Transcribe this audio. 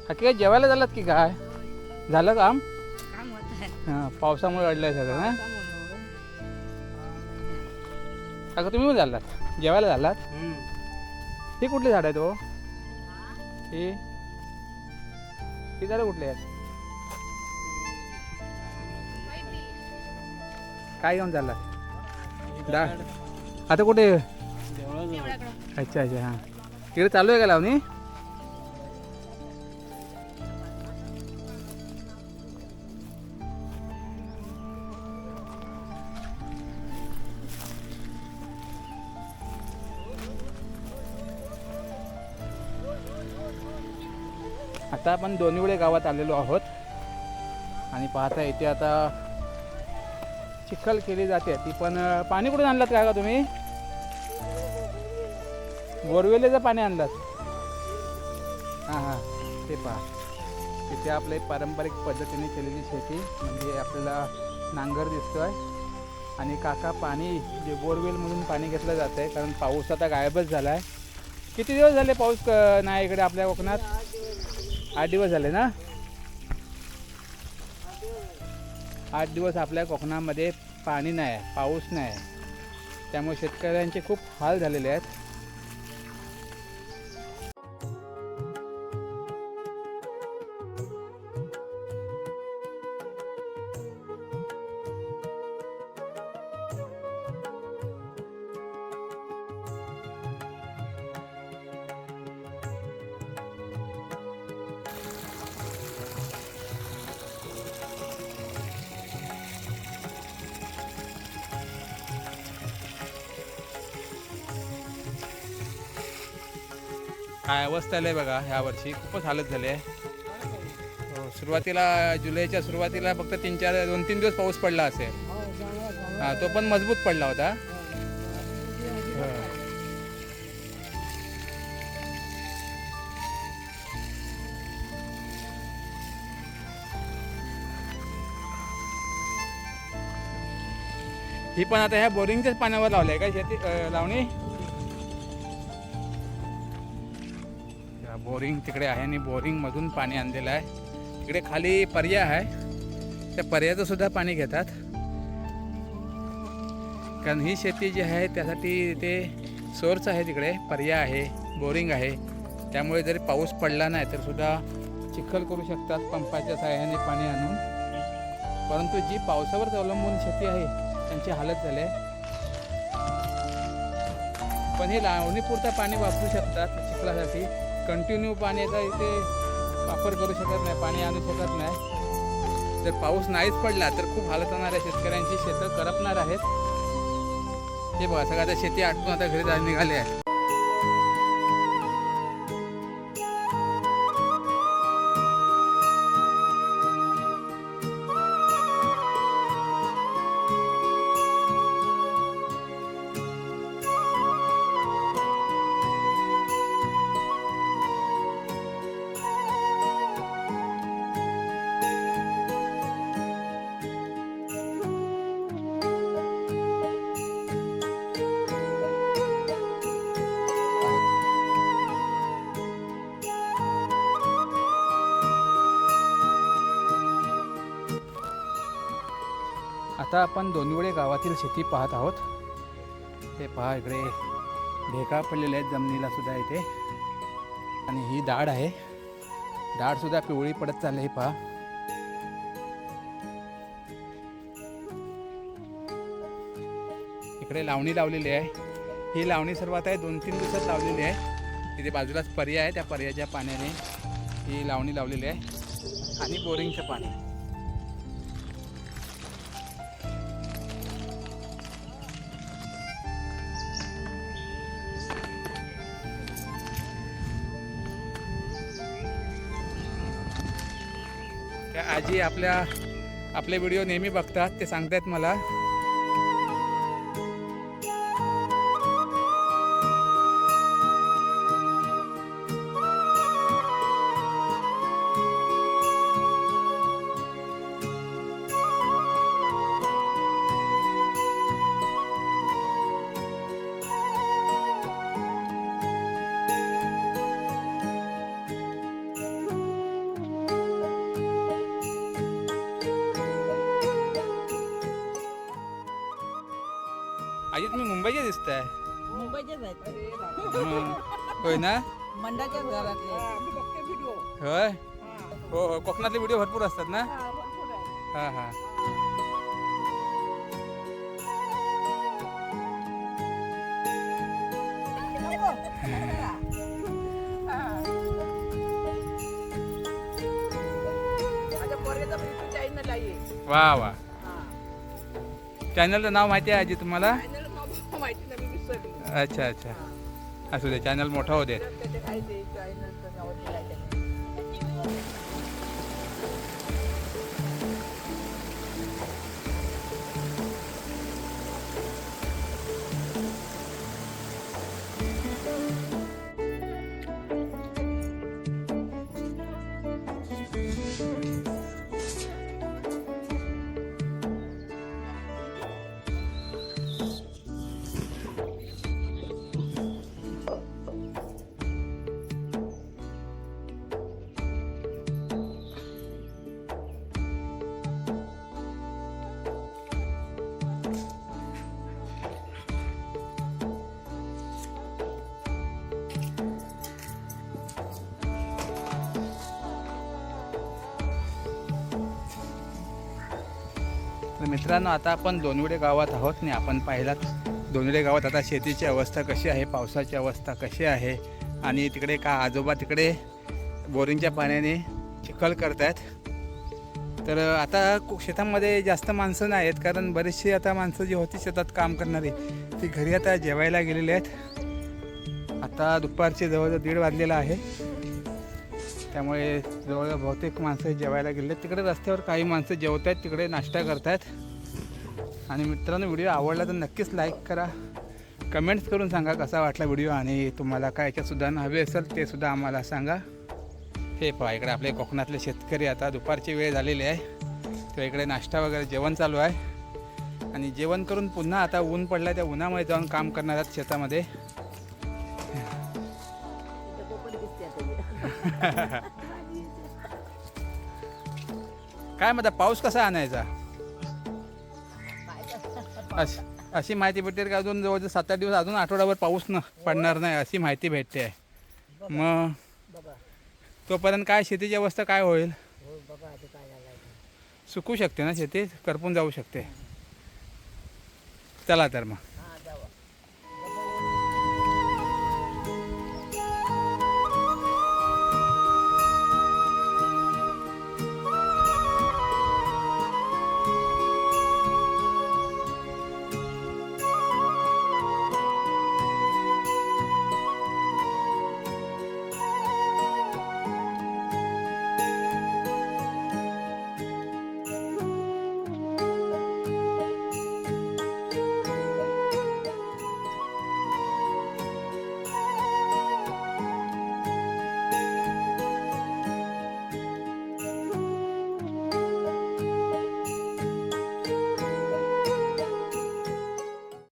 काय जेवायला झालात की काय झालं काम? काम होत आहे. हां पावसामुळे अडलंय सगळं ना. कामामुळं. काका तुम्ही पण झालात जेवायला झालात? ही कुठली झाड आहेत हो? ही ही झाडं कुठली आहेत? काय घेऊन चाललात? डाळ आता कुठे? अच्छा अच्छा हां तिकडे चालू आहे का लावणी? आता आपण दोन्हीवडे गावात आलेलो आहोत आणि पाहता इथे आता चिखल केली जाते ती पण पाणी कुठून आणलात काय का तुम्ही? बोरवेलेचं पाणी आणलात? हां हां ते पहा तिथे आपले पारंपरिक पद्धतीने केलेली शेती म्हणजे आपल्याला नांगर दिसतोय आणि काका पाणी जे बोरवेलमधून पाणी घेतलं जातं आहे कारण पाऊस आता गायबच झाला आहे. किती दिवस झाले पाऊस नाही इकडे आपल्या कोकणात? 8 दिवस झाले ना. 8 दिवस आपल्या कोकणामध्ये पाणी नाही आहे पाऊस नाही आहे त्यामुळे शेतकऱ्यांचे खूप हाल झालेले आहेत. काय अवस्था आहे बघा ह्या वर्षी खूपच हालत झाली आहे. सुरुवातीला जुलैच्या सुरुवातीला फक्त 2-3 दिवस पाऊस पडला असेल. हां तो पण मजबूत पडला होता. ही पण आता ह्या बोरिंगच्याच पाण्यावर लावली आहे का शेती लावणी? बोरिंग तिकडे आहे आणि बोरिंगमधून पाणी आणलेलं आहे. तिकडे खाली पर्याय आहे त्या पर्यायाचं सुद्धा पाणी घेतात कारण ही शेती जी आहे त्यासाठी ते सोर्स आहे तिकडे पर्याय आहे बोरिंग आहे त्यामुळे जरी पाऊस पडला नाही तर सुद्धा चिखल करू शकतात पंपाच्या सहाय्याने पाणी आणून. परंतु जी पावसावर अवलंबून शेती आहे त्यांची हालत झाली आहे. पण हे लावणीपुरतं पाणी वापरू शकतात चिखलासाठी. कंटिन्यू पाण्याचा इथे वापर करू शकत नाही पाणी आणू शकत नाही. जर पाऊस नाहीच पडला तर खूप हालत होणार आहे शेतकऱ्यांची शेतं करपणार आहेत. हे बघा सगळं आता शेती आटून आता घरी निघाले आहे. आता आपण दोन्हीवडे गावातील शेती पाहत आहोत. हे पहा इकडे ढेका पडलेले आहेत जमिनीला सुद्धा इथे आणि ही दाढ आहे. दाढ सुद्धा पिवळी पडत चालली आहे पहा. इकडे लावणी लावलेली आहे. ही लावणी सर्वात आहे 2-3 दिवसात लावलेली आहे. तिथे बाजूलाच पर्याय आहे त्या पर्यायाच्या पाण्याने ही लावणी लावलेली आहे आणि बोरिंगचं पाणी. आजी आपले व्हिडिओ नेहमी बघतात ते सांगतायत मला आजी तुम्ही मुंबईचे दिसताय. मुंबईचेच आहेत. होय ना. मंडाच्याच घरातले. होय. हो हो कोकणातले व्हिडिओ भरपूर असतात ना. हां हां. वा वा. चॅनलचं नाव माहिती आहे आजी तुम्हाला? अच्छा अच्छा. असू दे चॅनल मोठा होऊ दे. तर मित्रांनो आता आपण दोनवडे गावात आहोत नाही. आपण पाहिलात दोनवडे गावात आता शेतीची अवस्था कशी आहे, पावसाची अवस्था कशी आहे आणि तिकडे का आजोबा तिकडे बोरिंगच्या पाण्याने चिखल करत आहेत. तर आता शेतामध्ये जास्त माणसं नाही आहेत कारण बरीचशी आता माणसं जी होती शेतात काम करणारी ती घरी आता जेवायला गेलेली आहेत. आता दुपारचे जवळजवळ 1:30 वाजलेला आहे. त्यामुळे जवळ बहुतेक माणसं जेवायला गेले. तिकडे रस्त्यावर काही माणसं जेवत आहेत, तिकडे नाश्ता करत आहेत. आणि मित्रांनो व्हिडिओ आवडला तर नक्कीच लाईक करा, कमेंट्स करून सांगा कसा वाटला व्हिडिओ आणि तुम्हाला काय याच्यात सुधारणा हवी असेल ते सुद्धा आम्हाला सांगा. हे पहा इकडे आपले कोकणातले शेतकरी आता दुपारची वेळ झालेली आहे तर इकडे नाश्ता वगैरे जेवण चालू आहे आणि जेवण करून पुन्हा आता ऊन पडलं त्या उन्हामध्ये जाऊन काम करणार आहेत शेतामध्ये. काय म्हणता पाऊस कसा आणायचा अशी माहिती भेटते का? अजून जवळजवळ 7-8 दिवस अजून आठवडाभर पाऊस पडणार नाही अशी माहिती भेटते आहे. मग तोपर्यंत काय शेतीची अवस्था काय होईल? सुकू शकते ना शेती, करपून जाऊ शकते. चला तर मग